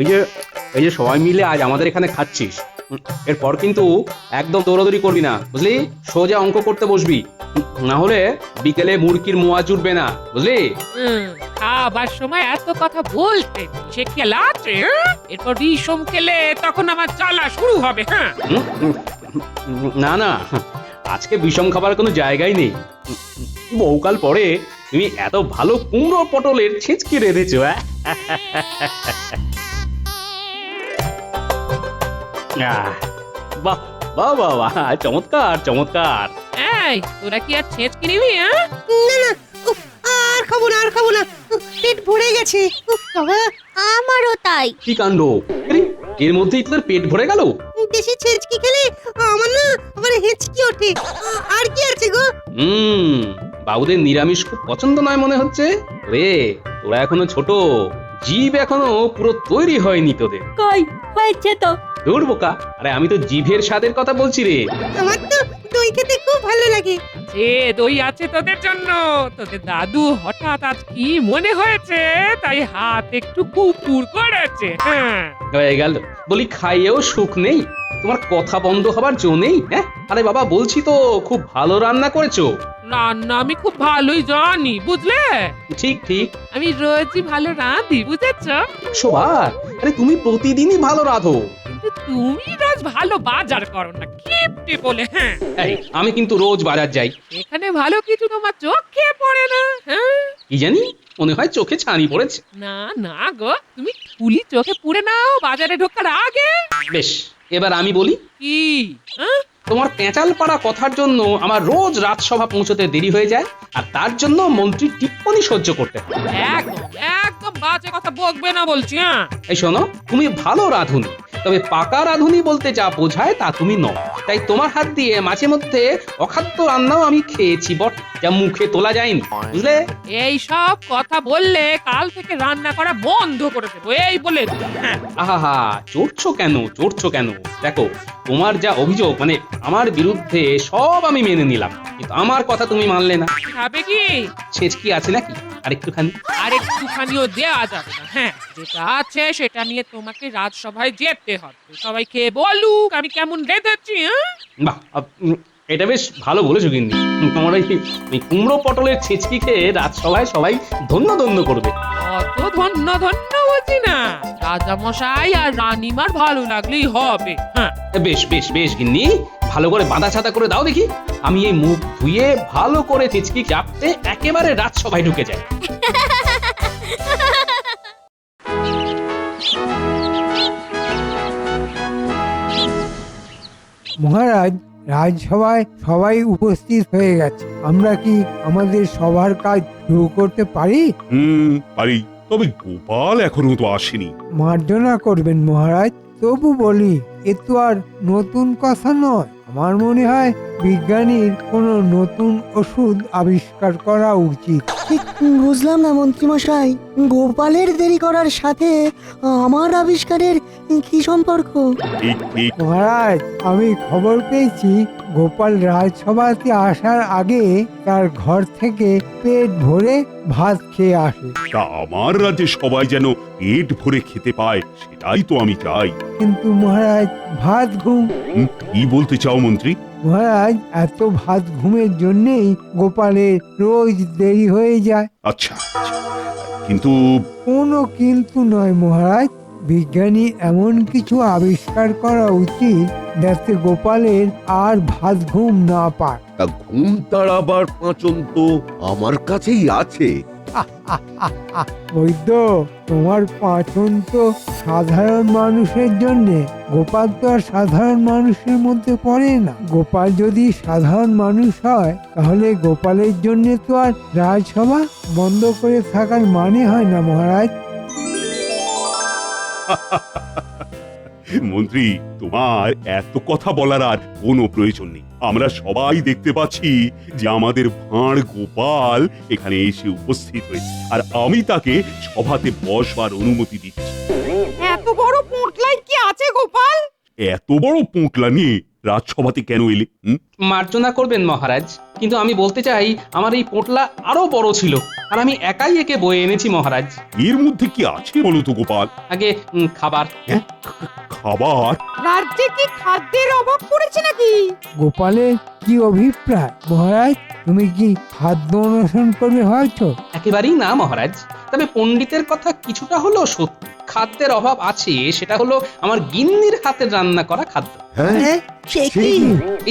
এই যে এই যে সবাই মিলে আজ আমাদের এখানে খাচ্ছিস, এরপর কিন্তু একদম দৌড়াদৌড়ি করবি না, বুঝলি? সোজা অঙ্ক করতে বসবি, না হলে বিকেলে মুরগির মোয়া জুটবে না, বুঝলি? খাবার সময় এত কথা বলতে সে খেলা আছে, হ্যাঁ? এরপর বিষম খেলে তখন আমার জ্বালা শুরু হবে। হ্যাঁ, হুম, হুম, না না, আজকে বিষম খাবার কোনো জায়গাই নেই। বহুকাল পরে তুমি এত ভালো কুমড়ো পটলের ছেঁচকি রেঁধেছো, হ্যাঁ? আহ, বাহ বাহ বাহ বাহ, চমৎকার চমৎকার। এই তোরা কি আর ছেঁচকি নিবি? হ্যাঁ, না না, উফ, আর খাবো না আর খাবো না, উফ, পেট ভরে গেছে। উফ, বাবা, আমারও তাই। কি কাণ্ড! আরে, এর মধ্যেই তোদের পেট ভরে গেল? দেশি ছেঁচকি খেলে আমার না আবার হেঁচকি ওঠে। আর কি আছে গো? হুম, বাবুদের নিরামিষ খুব পছন্দ নয় মনে হচ্ছে রে। তোরা এখনো ছোট, জীব এখনো পুরো তৈরি হয়নি তোদের। কই হয়েছে তো। দূর বোকা, আরে আমি তো জিভের স্বাদের কথা বলছি রে। আমার তো দই খেতে খুব ভালো লাগে। যে দই আছে তোদের জন্য। তোদের দাদু হঠাৎ আজ কি মনে হয়েছে তাই হাত একটু কুকুর করেছে। হ্যাঁ, হয়ে গেল, বলি খাইয়েও সুখ নেই, তোমার কথা বন্ধ হবার জো নেই। হ্যাঁ, আরে বাবা বলছি তো খুব ভালো রান্না করেছো। রান্না আমি খুব ভালোই জানি, বুঝলে? ঠিক ঠিক। আমি রোজই ভালো রাঁধি, বুঝেছ? শোভা, আরে তুমি প্রতিদিনই ভালো রাঁধো। কিন্তু তুমি রোজ ভালো বাজার করো না, কিপটে বলে। হ্যাঁ, এই, আমি কিন্তু রোজ বাজার যাই। এখানে ভালো কিছু তোমার চোখে পড়ে না। হ্যাঁ, কি জানি, মনে হয় চোখে ছানি পড়েছে। না না গো, তুমি ফুলি চোখে পুড়ে নাও বাজারে ঢোকার আগে। বেশ, এবার আমি বলি। কি? হ্যাঁ? তোমার পেঁচাল পাড়া কথার জন্য আমার রোজ রাজসভা পৌঁছতে দেরি হয়ে যায়, আর তার জন্য মন্ত্রী টিপ্পনি সহ্য করতে হয়। একদম একদম বাজে কথা বকবে না বলছি। হ্যাঁ, এই শোনো, তুমি ভালো রাঁধুনি, তবে পাকা রাঁধুনি বলতে যা বোঝায় তা তুমি নও। তাই তোমার হাত দিয়ে মাঝে মধ্যে অখাদ্য রান্নাও আমি খেয়েছি বট, যা মুখে তোলা যায়নি, বুঝলে? এই সব কথা বললে কাল থেকে রান্না করা বন্ধ করে দেবো, এই বলে দিলাম। হ্যাঁ, আহা, চড়ছো কেন চড়ছো কেন? দেখো, তোমার যা অভিযোগ, মানে আমার বিরুদ্ধে, সব আমি মেনে নিলাম, কিন্তু আমার কথা তুমি মানলে না। খাবে কি? ছেচকি আছে নাকি আরেকটুখানি? আর একটুখানিও দেওয়া যাবে না। হ্যাঁ, যেটা আছে সেটা নিয়ে তোমাকে রাজসভায় যেতে হবে। সবাই খেয়ে বলুক আমি কেমন রেঁধেছি। হ্যাঁ, বাহ, এটা বেশ ভালো বলেছো কিন্তু। তোমার ওই কুমড়ো পটলের ছেচকি খেয়ে রাজসভায় সবাই ধন্য ধন্য করবে। অত ধন্য ধন্য বুঝি না, রাজা মশাই আর রানীমার ভালো লাগলেই হবে। হ্যাঁ, বেশ বেশ বেশ গিন্নি, ভালো করে বাঁধা ছাতা করে দাও দেখি, আমি এই মুখ ধুয়ে ভালো করে ছেচকি চাপতে একেবারে রাজসভায় ঢুকে যাই। মহারাজ, রাজসভায় সবাই উপস্থিত হয়ে গেছে। আমরা কি আমাদের সবার কাজ শুরু করতে পারি? পারি, তবে গোপাল এখনো তো আসেনি। মার্জনা করবেন মহারাজ, তবু বলি, এ তো আর নতুন কথা নয়। আমার মনে হয় বিজ্ঞানীর কোনো নতুন ওষুধ আবিষ্কার করা উচিত। ঠিক বুঝলাম না মন্ত্রীমশাই, গোপালের দেরি করার সাথে আমার আবিষ্কারের কি সম্পর্ক? ঠিক ঠিক। মহারাজ, আমি খবর পেয়েছি গোপাল রাজসভাতে আসার আগে তার ঘর থেকে পেট ভরে ভাত খেয়ে আসে। তা আমার রাজ্যে সবাই যেন পেট ভরে খেতে পায়, সেটাই তো আমি চাই। কিন্তু মহারাজ, ভাত ঘুম। কি বলতে চাও মন্ত্রী? মহারাজ, এত ভাত ঘুমের জন্যেই গোপালের রোজ দেরি হয়ে যায়। আচ্ছা আচ্ছা, কিন্তু কোনো কিন্তু নয় মহারাজ, বিজ্ঞানী এমন কিছু আবিষ্কার করা উচিত যাতে গোপালের আর ভাত ঘুম না পায়। তা ঘুম তাড়াবার পাঁচন তো আমার কাছেই আছে। বৈদ্য, তোমার পাচন তো সাধারণ মানুষের জন্য, গোপাল তো আর সাধারণ মানুষের মধ্যে পড়ে না। গোপাল যদি সাধারণ মানুষ হয় তাহলে গোপালের জন্য তো আর রাজসভা বন্ধ করে থাকার মানে হয় না মহারাজ। মন্ত্রী, তোমার এত কথা বলার আর কোনো প্রয়োজন নেই। আমরা সবাই দেখতে পাচ্ছি যে আমাদের ভাঁড় গোপাল এখানে এসে উপস্থিত হয়েছে, আর আমি তাকে সভাতে বসবার অনুমতি দিচ্ছি। এত বড় পোঁটলাই কি আছে গোপাল? এত বড় পোঁটলা নিয়ে রাজসভাতে কেন এলে? মার্জনা করবেন মহারাজ, কিন্তু আমি বলতে চাই আমার এই পোটলা আরো বড় ছিল, আর আমি একাই একে বয়ে এনেছি মহারাজ। এর মধ্যে কি আছে বলো তো গোপাল? আগে খাবার। খাবার? রাজ্যে কি খাদ্যের অভাব পড়েছে নাকি? গোপালের কি অভিপ্রায় মহারাজ? তুমি কি খাদ্য অনশন করবে ভাবছো? একেবারেই না মহারাজ, তবে পণ্ডিতের কথা কিছুটা হলেও সত্যি। খাদ্যের অভাব আছে, সেটা হলো আমার গিন্নির হাতের রান্না করা খাদ্য। হ্যাঁ সে কি?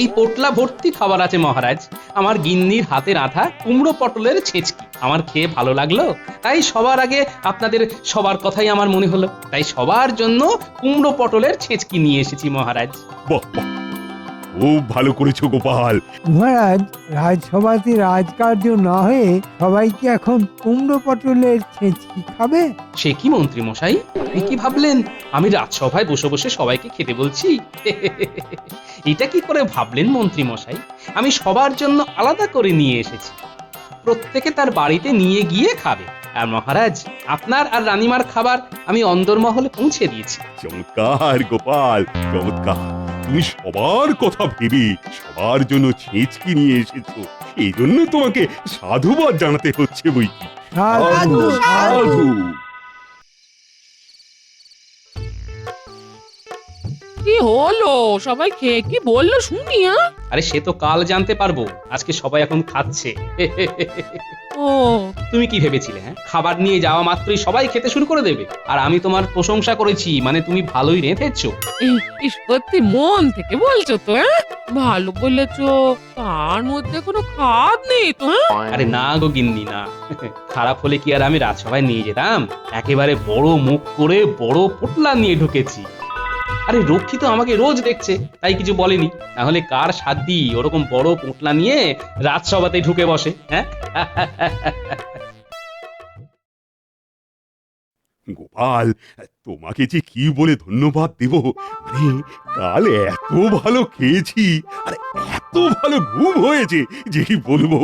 এই পোটলা ভর্তি খাবার আছে মহারাজ, আমার গিন্নির হাতে রাঁধা কুমড়ো পটলের ছেঁচকি। আমার খেয়ে ভালো লাগলো, তাই সবার আগে আপনাদের সবার কথাই আমার মনে হলো, তাই সবার জন্য কুমড়ো পটলের ছেঁচকি নিয়ে এসেছি মহারাজ। বাহ বাহ, খুব ভালো করেছো গোপাল। মহারাজ, রাজসভাতে রাজকার্য না হয়ে সবাই কি এখন কুমড়ো পটলের ছেঁচকি খাবে? সে কি মন্ত্রী মশাই, আপনি কি ভাবলেন আমি রাজসভায় বসে বসে সবাইকে খেতে বলছি? এটা কি করে ভাবলেন মন্ত্রী মশাই? আমি সবার জন্য আলাদা করে নিয়ে এসেছি, প্রত্যেকে তার বাড়িতে নিয়ে গিয়ে খাবে। আর মহারাজ, আপনার আর রানীমার খাবার আমি অন্দরমহলে পৌঁছে দিয়েছি। চমৎকার গোপাল, চমৎকার। তুমি সবার কথা ভেবে সবার জন্য ছেঁচকি নিয়ে এসেছো, এই জন্য তোমাকে সাধুবাদ জানাতে হচ্ছে বই কি। সাধু, সাধু। কি হলো, সবাই খেয়ে কি বললো শুনি? আরে সে তো কাল জানতে পারবো, আজকে সবাই এখন খাচ্ছে। ও, তুমি কি ভেবেছিলে হ্যাঁ, খাবার নিয়ে যাওয়া মাত্রই সবাই খেতে শুরু করে দেবে? আর আমি তোমার প্রশংসা করেছি মানে তুমি ভালোই রেঁধেছো। এই সত্যি মন থেকে বলছো তো? ভালো বলেছো, তার মধ্যে কোনো খাদ নেই তো? আরে না গো গিন্নি না, খারাপ হলে কি আর আমি রাজসভায় নিয়ে যেতাম? একেবারে বড় মুখ করে বড় পোটলা নিয়ে ঢুকেছি। আরে রক্ষী তো আমাকে রোজ দেখছে, তাই কিছু বলেনি, তাহলে কার সাধ্যি ওরকম বড় পোটলা নিয়ে রাজসভাতে ঢুকে বসে? হ্যাঁ গোপাল, তোমাকে যে কি বলে ধন্যবাদ দেব, মানে কাল এত ভালো খেয়েছি আর এত ভালো ঘুম হয়েছে যে কি বলবো।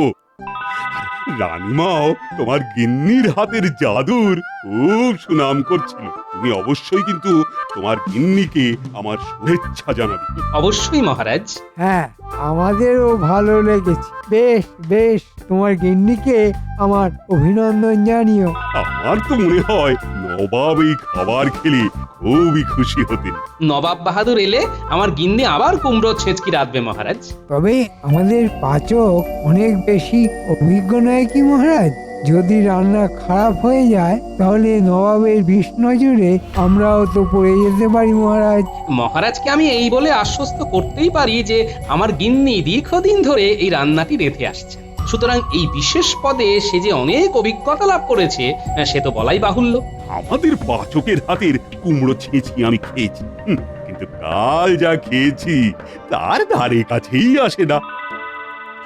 আর রানীমাও তোমার গিন্নির হাতের জাদুর খুব সুনাম করছিল। তুমি অবশ্যই কিন্তু তোমার গিন্নিকে আমার শুভেচ্ছা জানাবে। অবশ্যই মহারাজ। হ্যাঁ, আমাদেরও ভালো লেগেছে। বেশ বেশ, তোমার গিন্নিকে আমার অভিনন্দন জানিও। আমার তো মনে হয় নবাব এই খাবার খেলে খুবই খুশি হতেন। নবাব বাহাদুর এলে আমার গিন্নি আবার কুমড়ো ছেঁচকি রাঁধবে মহারাজ। তবে আমাদের পাচক অনেক বেশি অভিজ্ঞ নয় কি মহারাজ? যদি রান্না খারাপ হয়ে যায় তাহলে নবাবের বিষ নজরে আমরাও তো পড়ে যেতে পারি মহারাজ। মহারাজকে আমি এই বলে আশ্বস্ত করতেই পারি যে আমার গিন্নি দীর্ঘদিন ধরে এই রান্নাটি রেঁধে আসছে, সুতরাং এই বিশেষ পদে সে যে অনেক অভিজ্ঞতা লাভ করেছে সে তো বলাই বাহুল্য। আমাদের পাচকের হাতের কুমড়ো ছেঁচকি আমি খেয়েছি, কিন্তু কাল যা খেয়েছি তার ধারে কাছেই আসে না।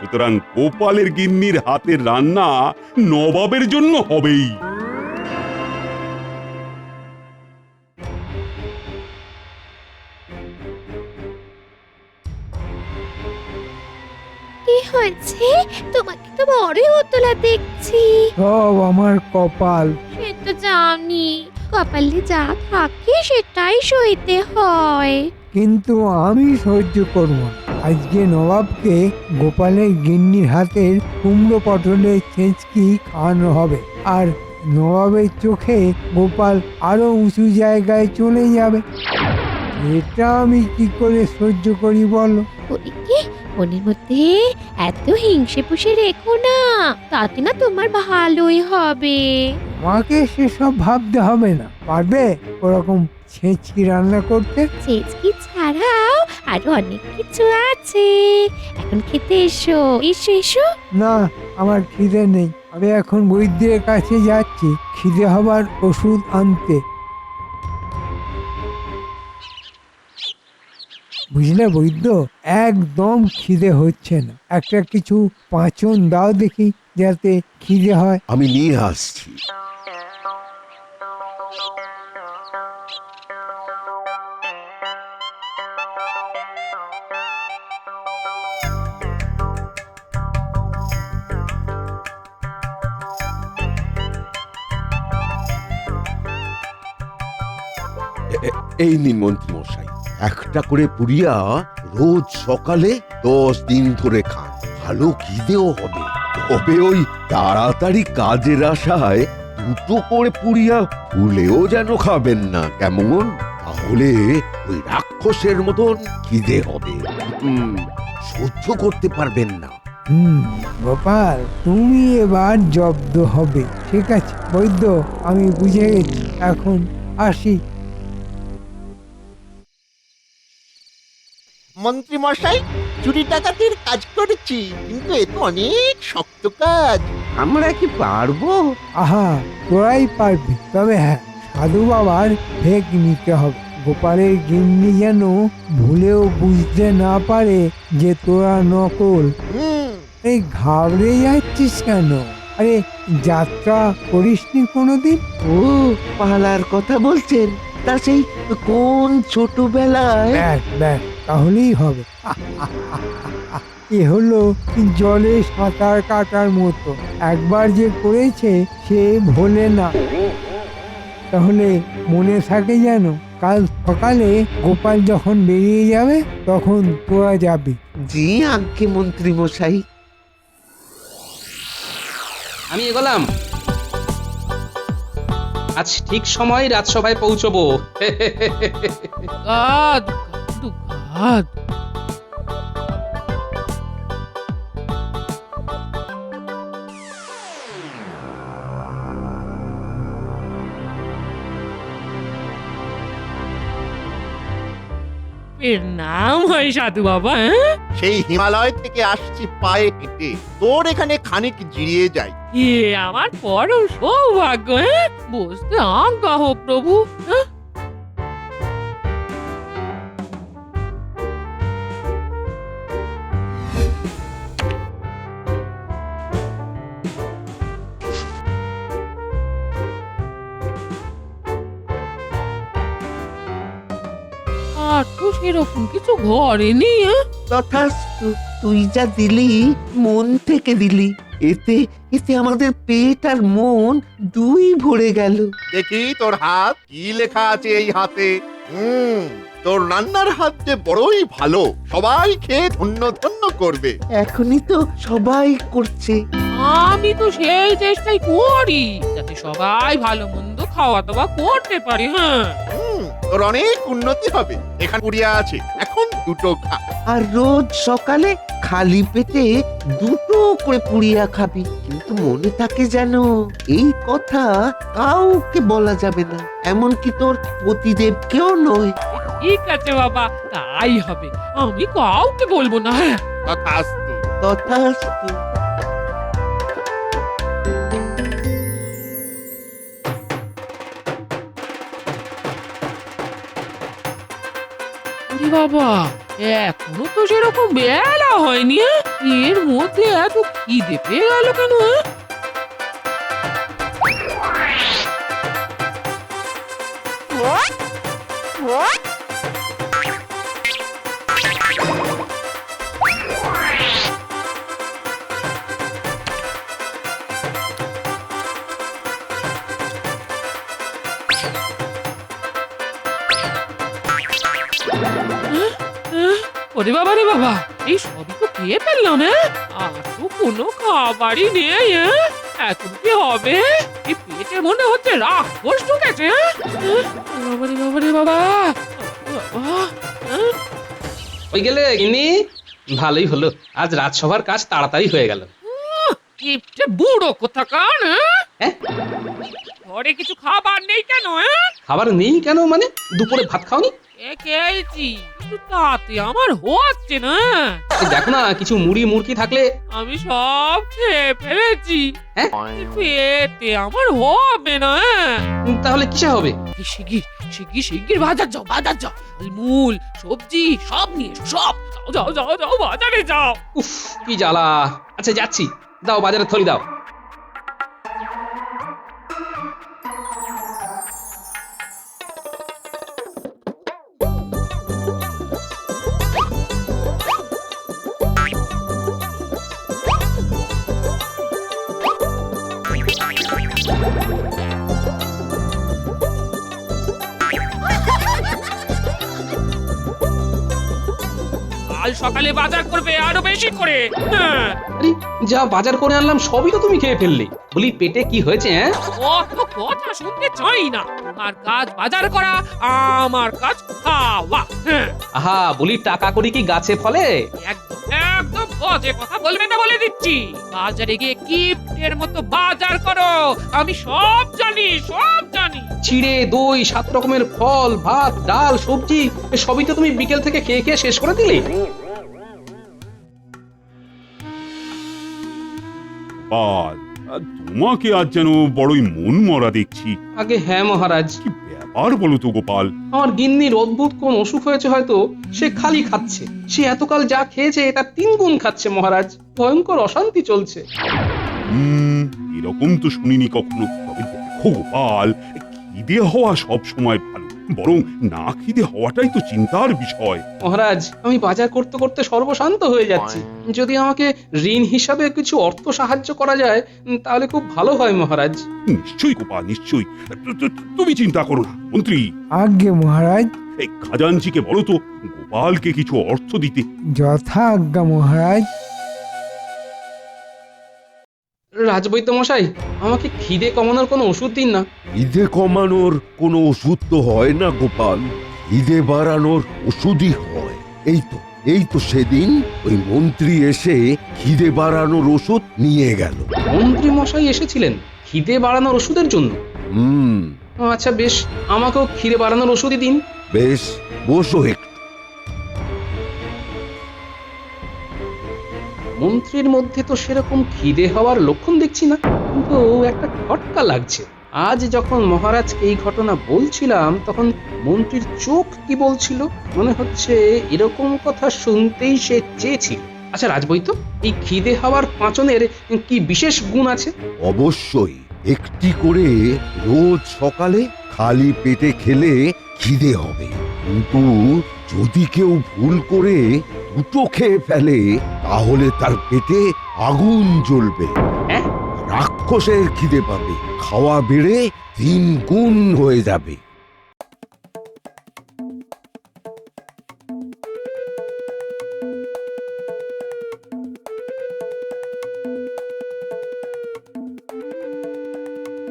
সুতরাং গোপালের গিন্নির হাতের রান্না নবাবের জন্য হবেই। কি হয়েছে? তোমাকে তো বড় উতলা দেখছি। সব আমার কপাল। সে তো জানি, কপালে যা থাকে সেটাই সইতে হয়। কিন্তু আমি সহ্য করব না। আজকে নবাবকে গোপালের গিন্নির হাতের কুমড়ো পটলের ছেঁচকি খাওয়ানো হবে, আর নবাবের চোখে গোপাল আরো উঁচু জায়গায় চলে যাবে। এটা আমি কি করে সহ্য করি বলো? ওদিকে মনের মধ্যে এত হিংসে পুষে রেখো না, তাতে না তোমার ভালোই হবে। আমাকে সেসব ভাবতে হবে না। পারবে ওরকম ছেঁচকি রান্না করতে? ছেচকি ছাড়াও আরো অনেক কিছু আছে, এখন খেতে এসো এসো এসো। না, আমার খিদে নেই। আমি এখন বৈদ্যের কাছে যাচ্ছি খিদে হবার ওষুধ আনতে। বুঝলে বৈদ্য, একদম খিদে হচ্ছে না। একটা কিছু পাঁচন দাও দেখি, যাতে খিদে হয়। আমি নিয়ে আসছি। এই নিন মন্ত্রী মশাই, একটা করে পুড়িয়া রোজ সকালে 10 দিন ধরে খান, ভালো খিদেও হবে। তবে ওই তাড়াতাড়ি কাজের আশায় দুটো করে পুড়িয়া ভুলেও যেন খাবেন না, কেমন? তাহলে ওই রাক্ষসের মতন খিদে হবে, সহ্য করতে পারবেন না। গোপাল, তুমি এবার জব্দ হবে। ঠিক আছে বৈদ্য, আমি বুঝে গেছি, এখন আসি। মন্ত্রী মশাই, চুরি ডাকাতির কাজ করেছি, কিন্তু এ তো অনেক শক্ত কাজ। আমরা কি পারবো? আহা, তোরাই পারবি, তবে হ্যাঁ, সাধু বাবার ভেগ নিতে হবে। গোপালের গিন্নি যেন ভুলেও বুঝতে না পারে যে তোরা নকল। এই ঘাবড়ে যাচ্ছিস কেন? আরে যাত্রা করিসনি কোনোদিন? ও, পালার কথা বলছেন? তা সেই কোন ছোটবেলায়? ব্যাস ব্যাস, তাহলেই হবে। এ হলো জলে সাঁতার কাটার মতো, একবার যে করেছে সে ভোলে না। তাহলে মনে থাকে যেন, কাল সকালে গোপাল যখন বেরিয়ে যাবে তখন তোরা যাবি। জি আজ্ঞে মন্ত্রী মশাই। আমি এগোলাম। আজ ঠিক সময় রাজসভায় পৌঁছবো। গাদ গাদ। এর নাম হয় সাধু বাবা। সেই হিমালয় থেকে আসছি পায়ে হেঁটে, তোর এখানে খানিক জিরিয়ে যাই। এ আমার পরম সৌভাগ্য। বসতে আজ্ঞা হোক প্রভু। আর তো সেরকম কিছু ঘরে নেই। তথাস্তু, তুই যা দিলি মন থেকে দিলি, এতে এতে আমাদের পেট আর মন দুই ভরে গেল। দেখি তোর হাত, কি লেখা আছে এই হাতে? তোর রান্নার হাত যে বড়ই ভালো, সবাই খেয়ে ধন্য ধন্য করবে। এখনই তো সবাই করছে। আমি তো সেই চেষ্টাই করি যাতে সবাই ভালো মন্দ খাওয়া দাওয়া করতে পারে। তোর অনেক উন্নতি হবে। এখানে পুড়িয়া আছে, এখন দুটো খা। আর রোজ সকালে খালি পেটে দুটো করে পুড়িয়া খাবি, কিন্তু মনে থাকে যেন এই কথা কাউকে বলা যাবে না, এমনকি তোর পতিদেবকেও নয়। ঠিক আছে বাবা, তাই হবে। আমি কাউকে বলবো না। তথাস্তু। তথাস্তু। ওরে বাবা, এখনো তো সেরকম বেলা হয়নি। এর মধ্যে এত খিদে পেয়ে গেল কেন? ওরে বাবা রে বাবা, এই সবই তো খেয়ে ফেললাম। আর তো কোনো খাবারই নেই। এখন কি হবে? এই পেটে মনে হচ্ছে রাক্ষস ঢুকেছে। বাবা রে বাবা রে বাবা। ওই গেলে গিন্নি, ভালোই হলো, আজ রাজসভার কাজ তাড়াতাড়ি হয়ে গেল। কিপটে বুড়ো কোথাকার। হ্যাঁ? ঘরে কিছু খাবার নেই কেন? খাবার নেই কেন মানে? দুপুরে ভাত খাওনি? খেয়েছি, তাতে আমার হচ্ছে না। দেখো না, কিছু মুড়ি মুরকি থাকলে। আমি সব খেয়ে ফেলেছি। হ্যাঁ? পেটে আমার হবে না। তাহলে কিসে হবে? শিগগির শিগগির শিগগির বাজার যাও, বাজার যাও। মূল সবজি সব নিয়ে এসো, সব। যাও যাও যাও, বাজারে যাও। উফ, কি জ্বালা। আচ্ছা যাচ্ছি, দাও বাজারে থলি দাও। কাল সকালে বাজার করবে আরো বেশি করে। হ্যাঁ, আরে যা বাজার করে আনলাম সবই তো তুমি খেয়ে ফেললে। বলি পেটে কি হয়েছে হ্যাঁ? অত কথা শুনতে চাই না। তোমার কাজ বাজার করা, আমার কাজ খাওয়া। হ্যাঁ, আহা বলি টাকা করি কি গাছে ফলে? একদম একদম বাজে কথা বলবে না বলে দিচ্ছি। বাজারে গিয়ে কিপ্টের মতো বাজার করো, আমি সব জানি সব জানি। চিড়ে দই 7 রকমের ফল ভাত ডাল সবজি সবই তো তুমি বিকেল থেকে খেয়ে খেয়ে শেষ করে দিলে। গোপাল, তোমাকে আজ যেন বড়ই মন মরা দেখছি। আগে হ্যাঁ মহারাজ, কি ব্যাপার বলো তো গোপাল? আমার গিন্নির অদ্ভুত কোন অসুখ হয়েছে হয়তো। সে খালি খাচ্ছে, সে এতকাল যা খেয়েছে তার 3 গুণ খাচ্ছে মহারাজ। ভয়ঙ্কর অশান্তি চলছে। এরকম তো শুনিনি কখনো। তবে দেখো গোপাল, খিদে হওয়া সব সময় ভালো, বরং না খিদে হওয়াটাই তো চিন্তার বিষয়। মহারাজ আমি বাজার করতে করতে সর্বশান্ত হয়ে যাচ্ছি। যদি আমাকে ঋণ হিসাবে কিছু অর্থ সাহায্য করা যায় তাহলে খুব ভালো হয় মহারাজ। নিশ্চয়ই গোপাল, নিশ্চয়ই। তুমি চিন্তা করো না মন্ত্রী। আজ্ঞে মহারাজ। এই খাজাঞ্চিকে বলো তো গোপালকে কিছু অর্থ দিতে। যথা আজ্ঞা মহারাজ। রাজবৈদ্য মশাই, আমাকে খিদে কমানোর কোনো ওষুধ দিন না। খিদে কমানোর কোনো ওষুধ তো হয় না গোপাল, খিদে বাড়ানোর ওষুধই হয়। এই তো সেদিন ওই মন্ত্রী এসে খিদে বাড়ানোর ওষুধ নিয়ে গেল। মন্ত্রী মশাই এসেছিলেন খিদে বাড়ানোর ওষুধের জন্য? আচ্ছা বেশ, আমাকেও খিদে বাড়ানোর ওষুধই দিন। বেশ, বসো একটু। মন্ত্রীর মধ্যে তো সেরকম খিদে হওয়ার লক্ষণ দেখছি না, কিন্তু একটা খটকা লাগছে। আজ যখন মহারাজকে এই ঘটনা বলছিলাম তখন মন্ত্রীর চোখ কি বলছিল, মনে হচ্ছে এরকম কথা শুনতেই সে চেয়েছিল। আচ্ছা রাজবৈদ্য, এই খিদে হওয়ার পাঁচনের কি বিশেষ গুণ আছে? অবশ্যই, একটি করে রোজ সকালে খালি পেটে খেলে খিদে হবে। কিন্তু যদি কেউ ভুল করে 2টো খেয়ে ফেলে তাহলে তার পেটে আগুন জ্বলবে। হ্যাঁ? রাক্ষসের খিদে পাবে, খাওয়া বেড়ে 3 গুণ হয়ে যাবে।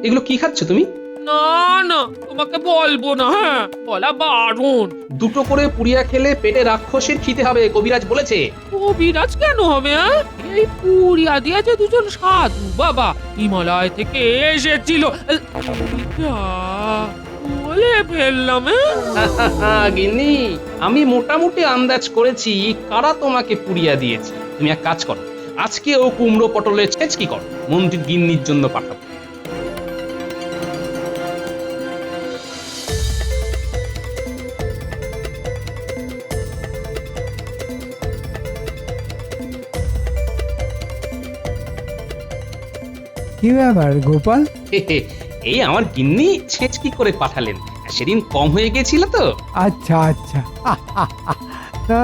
এগুলো কি খাচ্ছ তুমি? না না, তোমাকে বলবো না। হ্যাঁ, বলা বারণ। 2টো করে পুড়িয়া খেলে পেটে রাক্ষসের খিদে হবে, কবিরাজ বলেছে। কবিরাজ কেন হবে? হ্যাঁ, এই পুরিয়া দিয়েছে দুজন সাধু বাবা, হিমালয় থেকে এসেছিল। বলে ফেললাম। গিন্নি, আমি মোটামুটি আন্দাজ করেছি কারা তোমাকে পুড়িয়া দিয়েছে। তুমি এক কাজ করো, আজকে ও কুমড়ো পটলের ছেচকি করো, মন্ত্রীর গিন্নির জন্য পাঠাবো। কি ব্যাপার গোপাল? এই আমার গিন্নি ছেচকি করে পাঠালেন, সেদিন কম হয়ে গেছিল তো। আচ্ছা আচ্ছা। না,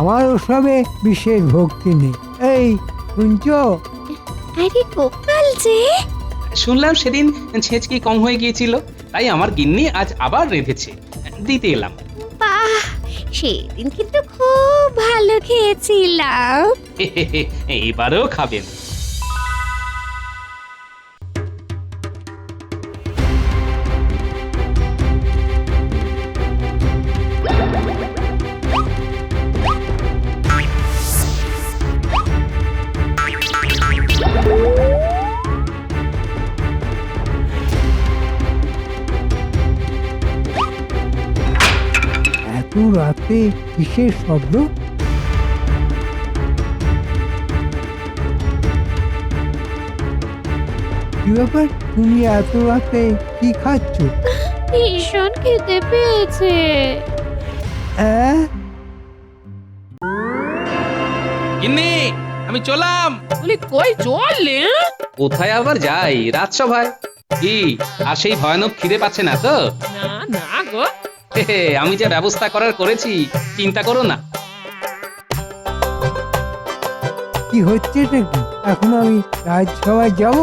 আমার ওসবে বিশেষ ভক্তি নেই। এই শুনছো? আরে গোপাল যে, শুনলাম সেদিন ছেচকি কম হয়ে গিয়েছিল, তাই আমার গিন্নি আজ আবার রেঁধেছে, দিতে এলাম। বাহ, সেদিন কিন্তু খুব ভালো খেয়েছিলাম। এবারেও খাবেন। এত রাতে কিসের শব্দ? কি ব্যাপার, তুমি এত রাতে কি খাচ্ছ? ভীষণ খেতে পেয়েছে। হ্যাঁ? গিন্নি, আমি চললাম। বলি কই চললে? কোথায় আবার যাই, রাজসভায়। কি আর সেই ভয়ানক খিদে পাচ্ছে না তো? না না গো, আমি যে ব্যবস্থা করার করেছি, চিন্তা করো না। কি হচ্ছে কি? এখন আমি রাজসভায় যাব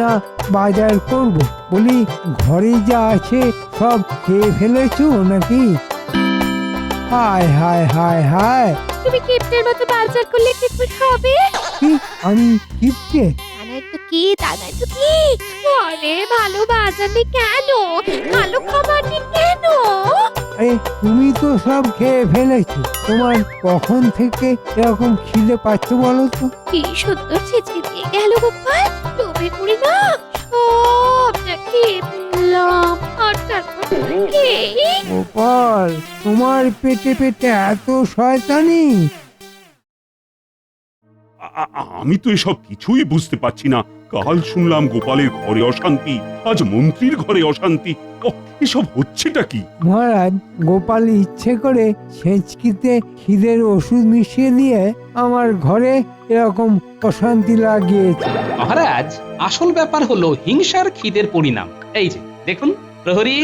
না বাজার করব? বলি ঘরে যা আছে সব খেয়ে ফেলেছো নাকি? হায় হায় হায় হায়, তুমি কিপ্টের মতো বাজার করলে কি করে হবে? কি আমি কিপটে? তা নয় তো কি, তা নয় তো কি? ঘরে ভালো বাজার নেই কেন? ভালো খাবার নেই কেন? আরে তুমি তো সব খেয়ে ফেলেছো, তোমার কখন থেকে এরকম খিদে পাচ্ছে বলো তো? কি সুন্দর ছেঁচে দিয়ে গেল গোপাল, লোভে পড়ি না সবটা খেয়ে ফেললাম। আর তারপর খেয়ে গোপাল, তোমার পেটে পেটে এত শয়তানি? আমি তো এসব কিছুই বুঝতে পারছি না। কাল শুনলাম গোপালের ঘরে অশান্তি, আজ মন্ত্রীর ঘরে অশান্তি। এসব হচ্ছেটা কি? মহারাজ, গোপাল ইচ্ছে করে ছেঁচকিতে খিদের ওষুধ মিশিয়ে দিয়ে আমার ঘরে এরকম অশান্তি লাগিয়েছে। মহারাজ, আসল ব্যাপার হলো হিংসার খিদের পরিণাম। এই যে দেখুন, প্রহরী,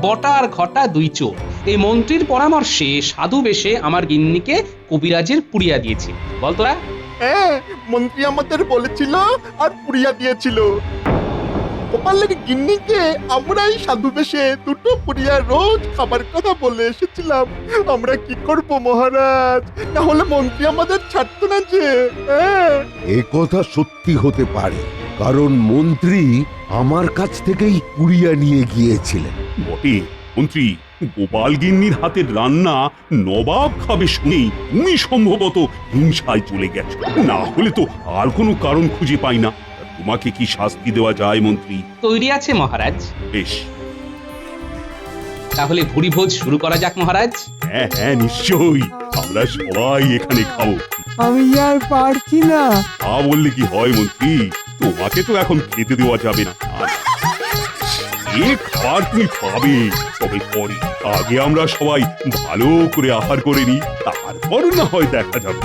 বটা আর ঘটা দুই চোর এই মন্ত্রীর পরামর্শে সাধু বেশে আমার গিন্নিকে কবিরাজের পুড়িয়া দিয়েছে। বল তোরা। হ্যাঁ, মন্ত্রী আমাদের বলেছিল আর পুড়িয়া দিয়েছিল। গোপালের গিন্নিকে আমরাই সাধু বেশে দুটো পুড়িয়া রোজ খাবার কথা বলে এসেছিলাম। আমরা কি করব মহারাজ? না হলে মন্ত্রী আমাদের ছাড়তো না যে। হ্যাঁ, এ কথা সত্যি হতে পারে, কারণ মন্ত্রী আমার কাছ থেকেই কুড়িয়া নিয়ে গিয়েছিলেন। বটে মন্ত্রী, গোপাল গিন্নির হাতের রান্না নবাব খাবে শুনেই তুমি সম্ভবত হিংসায় চলে গেছো। না হলে তো আর কোনো কারণ খুঁজে পাই না। তোমাকে কি শাস্তি দেওয়া যায় মন্ত্রী? তৈরি আছে মহারাজ। বেশ, তাহলে ভুরি ভোজ শুরু করা যাক মহারাজ। হ্যাঁ হ্যাঁ নিশ্চয়ই, আমরা সবাই এখানে খাবো। আমি আর পারছি না। তা বললে কি হয় মন্ত্রী, তোমাকে তো এখন খেতে দেওয়া যাবে না। এ খাবার তুমি পাবে, তবে পরে। আগে আমরা সবাই ভালো করে আহার করে নিই, তারপর না হয় দেখা যাবে।